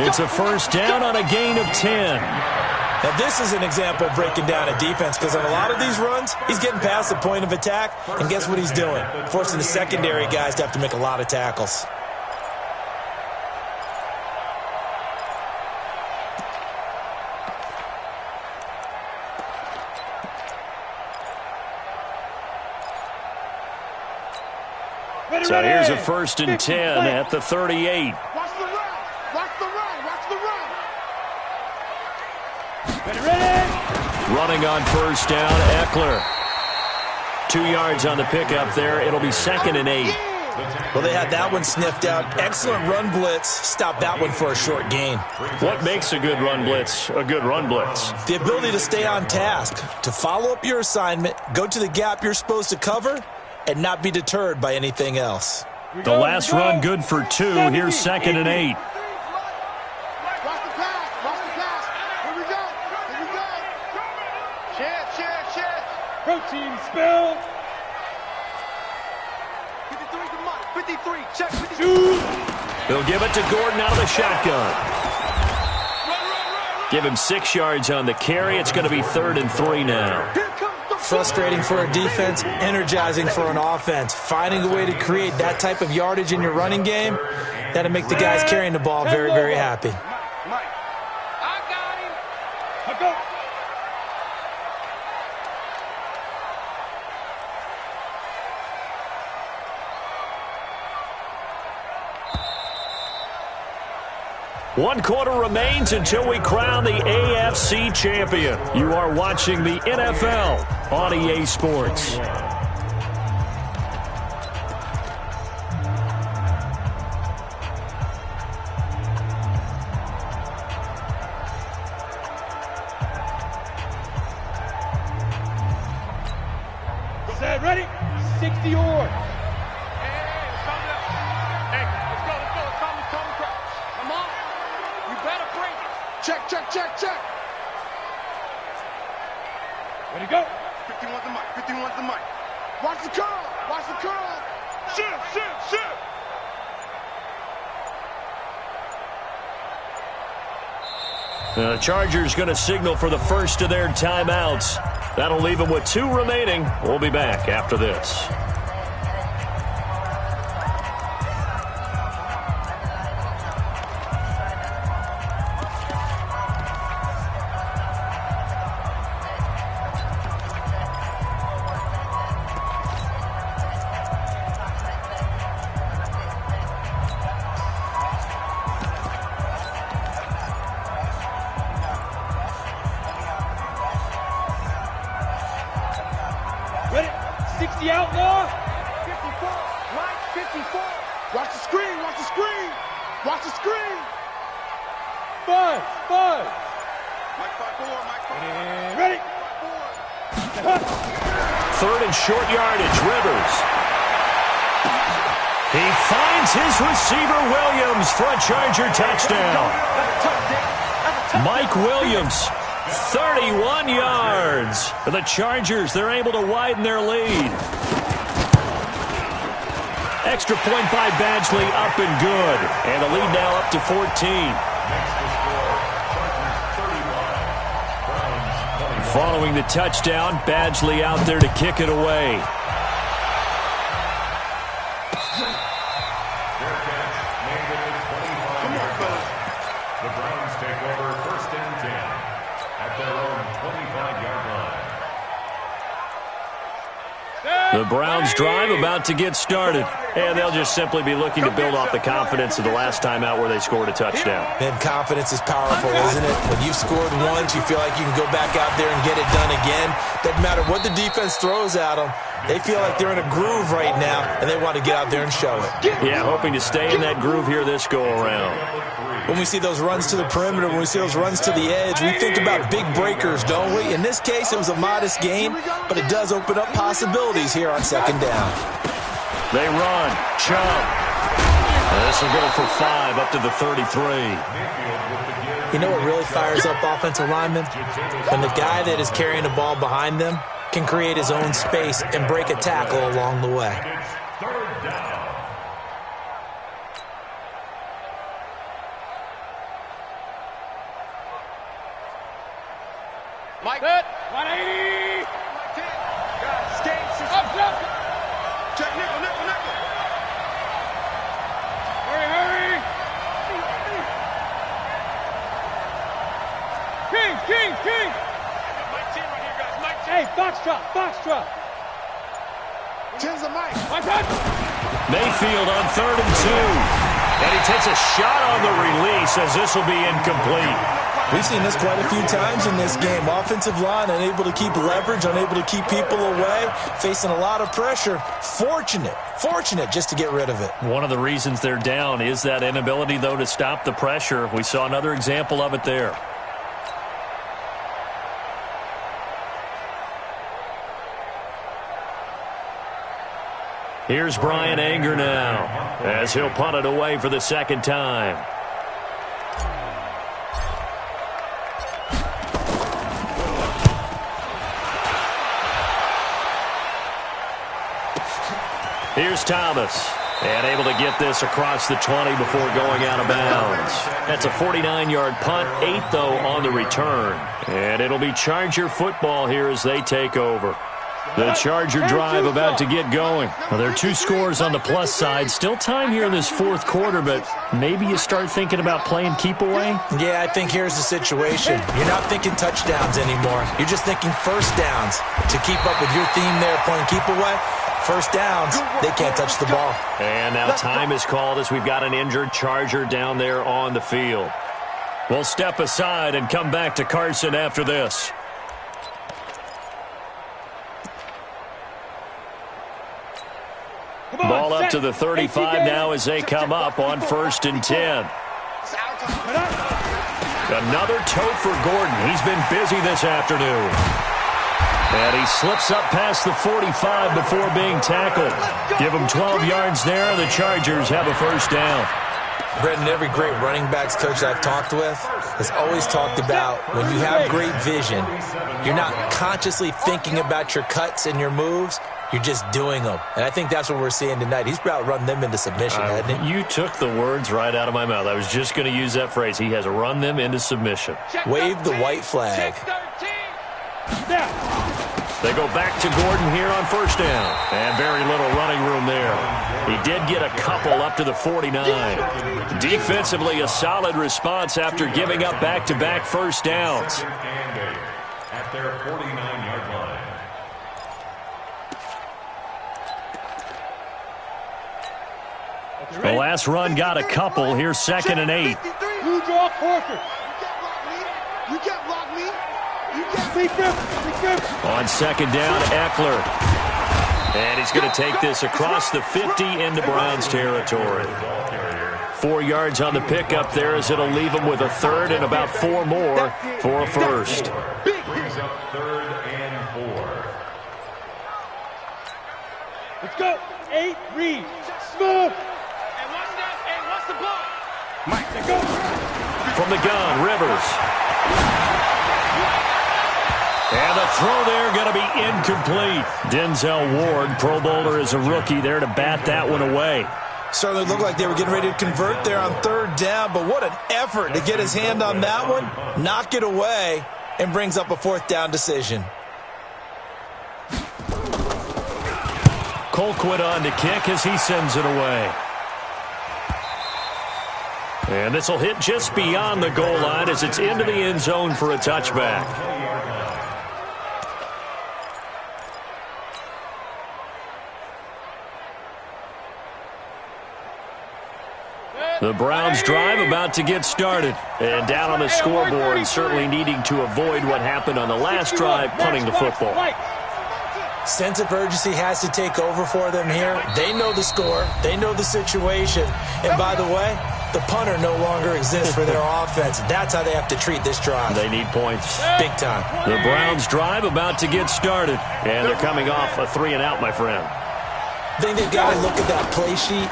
S1: It's a first down on a gain of 10.
S2: Now, this is an example of breaking down a defense because on a lot of these runs, he's getting past the point of attack, and guess what he's doing? Forcing the secondary guys to have to make a lot of tackles.
S1: So here's a first and 10 at the 38.
S3: Watch the run, watch the run, watch the run.
S1: Running on first down, Eckler. 2 yards on the pickup there. It'll be second and 8.
S2: Well, they had that one sniffed out. Excellent run blitz. Stopped that one for a short gain.
S1: What makes a good run blitz a good run blitz?
S2: The ability to stay on task, to follow up your assignment, go to the gap you're supposed to cover, and not be deterred by anything else.
S1: The last run good for 2. Here's second and 8.
S3: Watch the pass, watch the pass. Here we go, here we go. Check. Protein spill. 53 to Mike, 53, check, 52.
S1: They'll give it to Gordon out of the shotgun. Give him 6 yards on the carry. It's going to be third and 3 now.
S2: Frustrating for a defense, energizing for an offense. Finding a way to create that type of yardage in your running game, that'll make the guys carrying the ball very, very happy.
S3: Mike, I got him. I go.
S1: One quarter remains until we crown the AFC champion. You are watching the NFL on EA Sports.
S3: Set, ready? 60 yards. Check. Ready, go. 51's the mic, 51's the mic. Watch the curl. Shoot.
S1: The Chargers going to signal for the first of their timeouts. That'll leave them with 2 remaining. We'll be back after this.
S3: Ready? 60 outlaw. 54. Mike, 54. Watch the screen. Buzz. Mike 5-4. Ready?
S1: Third and short yardage, Rivers. He finds his receiver, Williams, for a Charger touchdown. Mike Williams, 31 yards. For the Chargers, they're able to widen their lead. Extra point by Badgley, up and good. And the lead now up to 14. Following the touchdown, Badgley out there to kick it away.
S5: The Browns take over first and 10 at their own 25-yard line.
S1: The Browns drive about to get started, and they'll just simply be looking to build off the confidence of the last time out where they scored a touchdown.
S2: Man, confidence is powerful, isn't it? When you've scored once, you feel like you can go back out there and get it done again. Doesn't matter what the defense throws at them. They feel like they're in a groove right now, and they want to get out there and show it.
S1: Yeah, hoping to stay in that groove here this go-around.
S2: When we see those runs to the perimeter, when we see those runs to the edge, we think about big breakers, don't we? In this case, it was a modest gain, but it does open up possibilities here on second down.
S1: They run. Chubb. This will go for 5 up to the 33.
S2: You know what really fires up offensive linemen? When the guy that is carrying the ball behind them can create his own space and break a tackle along the way.
S5: Third down.
S3: Mike. 180. Up. Check nickel. Hurry. King. Mike 10 right here, guys. Mike 10. Hey, box drop. 10's a Mike.
S1: Mayfield on 3rd and 2. And he takes a shot on the release as this will be incomplete.
S2: We've seen this quite a few times in this game. Offensive line unable to keep leverage, unable to keep people away, facing a lot of pressure. Fortunate just to get rid of it.
S1: One of the reasons they're down is that inability, though, to stop the pressure. We saw another example of it there. Here's Brian Anger now as he'll punt it away for the second time. Here's Thomas, and able to get this across the 20 before going out of bounds. That's a 49-yard punt, 8, though, on the return. And it'll be Charger football here as they take over. The Charger drive about to get going. Well, there are 2 scores on the plus side. Still time here in this 4th quarter, but maybe you start thinking about playing keep away?
S2: Yeah, I think here's the situation. You're not thinking touchdowns anymore. You're just thinking first downs. To keep up with your theme there, playing keep away, first downs, they can't touch the ball.
S1: And now time is called as we've got an injured Charger down there on the field. We'll step aside and come back to Carson after this. Ball up to the 35 now as they come up on 1st and 10. Another tote for Gordon. He's been busy this afternoon. And he slips up past the 45 before being tackled. Give him 12 yards there. The Chargers have a first down.
S2: Brendan, every great running backs coach I've talked with has always talked about when you have great vision, you're not consciously thinking about your cuts and your moves. You're just doing them. And I think that's what we're seeing tonight. He's about run them into submission, hasn't he?
S1: You took the words right out of my mouth. I was just going to use that phrase. He has run them into submission.
S2: Wave the white flag.
S1: They go back to Gordon here on first down. And very little running room there. He did get a couple up to the 49. Defensively, a solid response after giving up back-to-back first downs.
S5: At their 49-yard line.
S1: The last run got a couple. Here's 2nd and 8.
S3: You draw Corker. You can't block me. You can't
S1: On 2nd down, Eckler. And he's going to take this across the 50 into Browns territory. 4 yards on the pickup there as it'll leave him with a 3rd and about 4 more for a first.
S5: Brings up 3rd and 4.
S3: Let's go. 8, read. Smooth. What's the ball? Mike, go.
S1: From the gun, Rivers. And the throw there going to be incomplete. Denzel Ward, Pro Bowler as a rookie, there to bat that one away.
S2: Certainly looked like they were getting ready to convert there on 3rd down, but what an effort to get his hand on that one, knock it away, and brings up a 4th down decision.
S1: Colquitt on to kick as he sends it away. And this will hit just beyond the goal line as it's into the end zone for a touchback. The Browns drive about to get started. And down on the scoreboard, certainly needing to avoid what happened on the last drive, punting the football.
S2: Sense of urgency has to take over for them here. They know the score. They know the situation. And by the way, the punter no longer exists for their offense. That's how they have to treat this drive.
S1: They need points.
S2: Big time.
S1: The Browns drive about to get started. And they're coming off a 3-and-out, my friend.
S2: I think they've got to look at that play sheet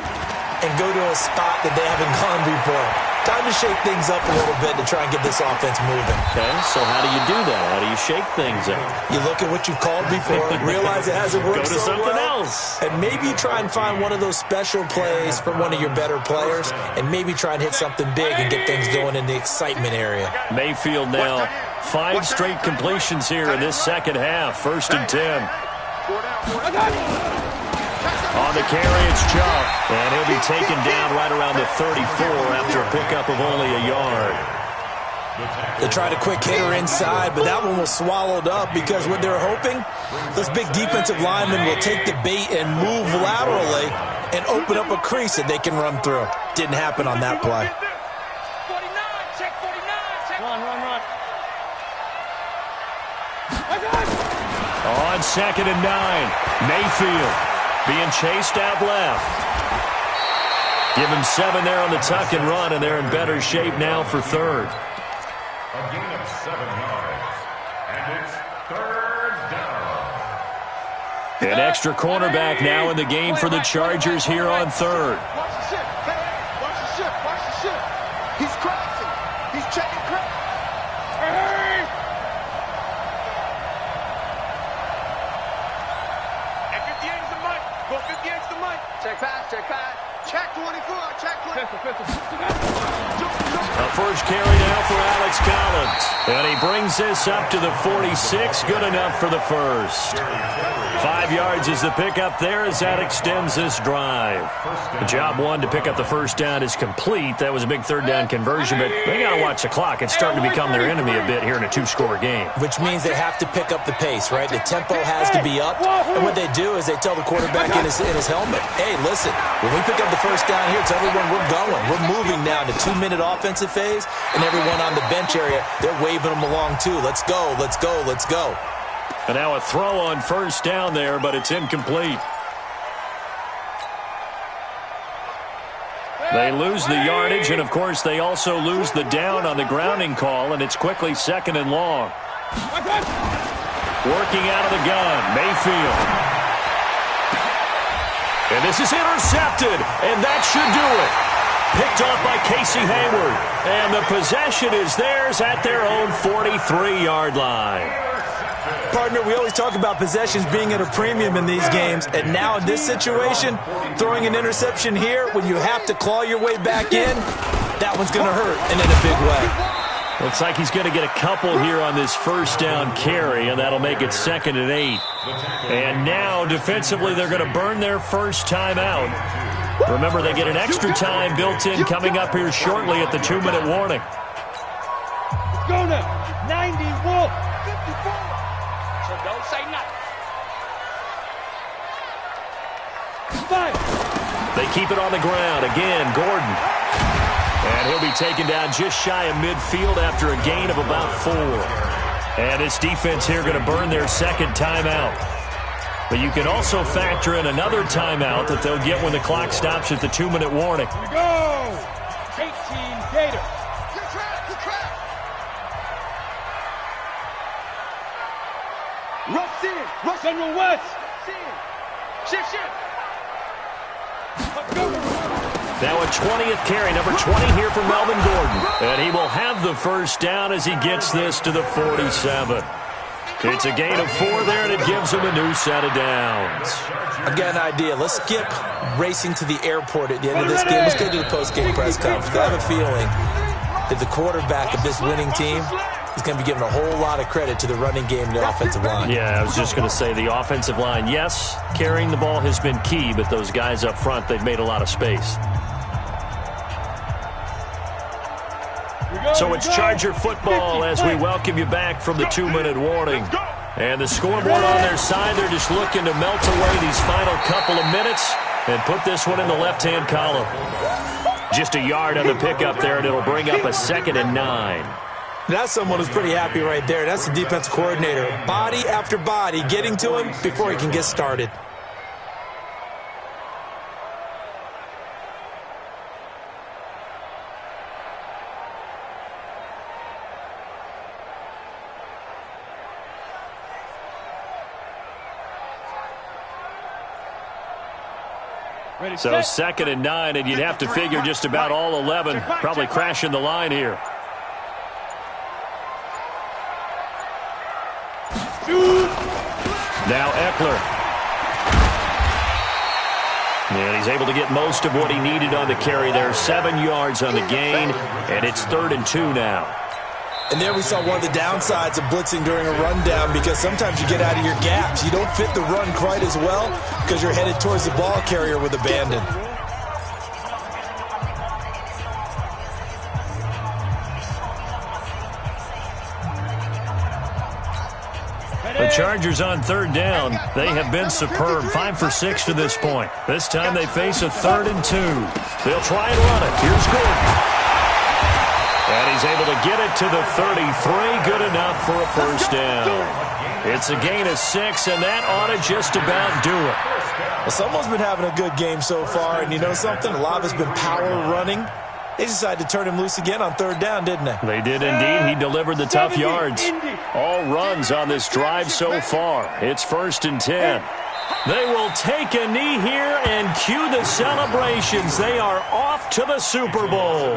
S2: and go to a spot that they haven't gone before. Time to shake things up a little bit to try and get this offense moving.
S1: Okay, so how do you do that? How do you shake things up?
S2: You look at what you've called before, realize it hasn't worked
S1: Go to
S2: so
S1: something
S2: well,
S1: else.
S2: and maybe try and find one of those special plays from one of your better players, and maybe try and hit something big and get things going in the excitement area.
S1: Mayfield now 5 straight completions here in this second half. 1st and 10. On the carry, it's Chubb, and he'll be taken down right around the 34 after a pickup of only a yard.
S2: They tried a quick hitter inside, but that one was swallowed up because what they're hoping, those big defensive linemen will take the bait and move laterally and open up a crease that they can run through. Didn't happen on that play.
S3: 49, check 49, check. Run.
S1: On 2nd and 9, Mayfield being chased out left. Give him 7 there on the tuck and run, and they're in better shape now for 3rd.
S5: A gain of 7 yards. And it's 3rd down.
S1: An extra cornerback now in the game for the Chargers here on 3rd.
S3: Watch the shift. Watch the shift. Watch the shift. He's crossing. He's checking crack. Hey! And 58 is the mic. Go 58 is the mic. Check pass. Check 24. Check 24.
S1: A first carry now for Alex Collins. And he brings this up to the 46. Good enough for the first. 5 yards is the pickup there as that extends this drive. Job 1 to pick up the first down is complete. That was a big 3rd down conversion, but they got to watch the clock. It's starting to become their enemy a bit here in a 2-score game.
S2: Which means they have to pick up the pace, right? The tempo has to be up. And what they do is they tell the quarterback in his helmet, hey, listen, when we pick up the first down here, tell everyone we're going. We're moving now to 2-minute offensive phase, and everyone on the bench area, they're waving them along too. Let's go, let's go, let's go.
S1: And now a throw on first down there, but it's incomplete. They lose the yardage, and of course they also lose the down on the grounding call, and it's quickly 2nd and long. Working out of the gun, Mayfield. And this is intercepted, and that should do it. Picked off by Casey Hayward, and the possession is theirs at their own 43-yard line.
S2: Partner, we always talk about possessions being at a premium in these games, and now in this situation, throwing an interception here when you have to claw your way back in, that one's going to hurt, and in a big way.
S1: Looks like he's going to get a couple here on this first down carry, and that'll make it 2nd and 8. And now, defensively, they're going to burn their first time out. Remember, they get an extra time built in coming up here shortly at the 2-minute warning.
S3: Go now. 91. 54. So don't say nothing. 5.
S1: They keep it on the ground. Again, Gordon. And he'll be taken down just shy of midfield after a gain of about 4. And this defense here going to burn their 2nd timeout. But you can also factor in another timeout that they'll get when the clock stops at the 2-minute warning.
S3: Here we go. 18 Gators. Good track. Rush in. Rush on the west. Shift.
S1: Now a 20th carry, number 20 here for Melvin Gordon. And he will have the first down as he gets this to the 47. It's a gain of 4 there, and it gives him a new set of downs.
S2: I've got an idea. Let's skip racing to the airport at the end of this game. Let's go to the post-game press conference. I have a feeling that the quarterback of this winning team is going to be given a whole lot of credit to the running game and the offensive line.
S1: Yeah, I was just going to say the offensive line, yes, carrying the ball has been key, but those guys up front, they've made a lot of space. So it's Charger football as we welcome you back from the 2-minute warning. And the scoreboard on their side, they're just looking to melt away these final couple of minutes and put this one in the left-hand column. Just a yard on the pickup there, and it'll bring up a 2nd and 9.
S2: That's someone who's pretty happy right there. That's the defensive coordinator. Body after body getting to him before he can get started.
S1: So 2nd and 9, and you'd have to figure just about all 11 probably crashing the line here. Now Eckler. And he's able to get most of what he needed on the carry there. 7 yards on the gain, and it's 3rd and 2 now.
S2: And there we saw one of the downsides of blitzing during a rundown, because sometimes you get out of your gaps. You don't fit the run quite as well because you're headed towards the ball carrier with abandon.
S1: The Chargers on 3rd down. They have been superb. 5 for 6 to this point. This time they face a 3rd and 2. They'll try and run it. Here's Gordon. And he's able to get it to the 33. Good enough for a first down. It's a gain of 6, and that ought to just about do it.
S2: Well, someone's been having a good game so far, and you know something? A lot of it's been power running. They decided to turn him loose again on 3rd down, didn't they?
S1: They did indeed. He delivered the tough yards. All runs on this drive so far. It's 1st and 10. They will take a knee here and cue the celebrations. They are off to the Super Bowl.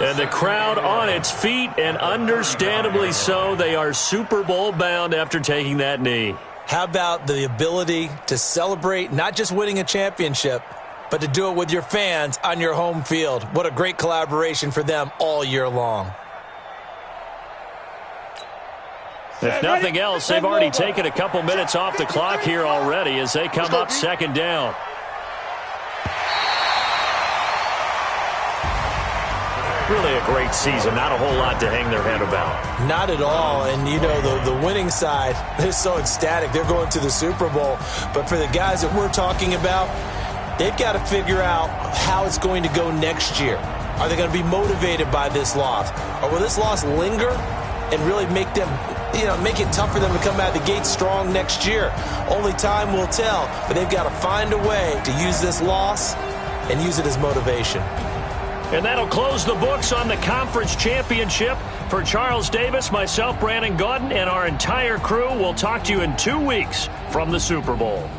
S1: And the crowd on its feet, and understandably so. They are Super Bowl bound after taking that knee.
S2: How about the ability to celebrate not just winning a championship, but to do it with your fans on your home field? What a great collaboration for them all year long.
S1: If nothing else, they've already taken a couple minutes off the clock here already as they come up 2nd down. Really a great season. Not a whole lot to hang their head about.
S2: Not at all. And, you know, the winning side, they're so ecstatic. They're going to the Super Bowl. But for the guys that we're talking about, they've got to figure out how it's going to go next year. Are they going to be motivated by this loss? Or will this loss linger and really make them, make it tough for them to come out of the gate strong next year? Only time will tell. But they've got to find a way to use this loss and use it as motivation.
S1: And that'll close the books on the conference championship. For Charles Davis, myself, Brandon Gaudin, and our entire crew, we'll talk to you in 2 weeks from the Super Bowl.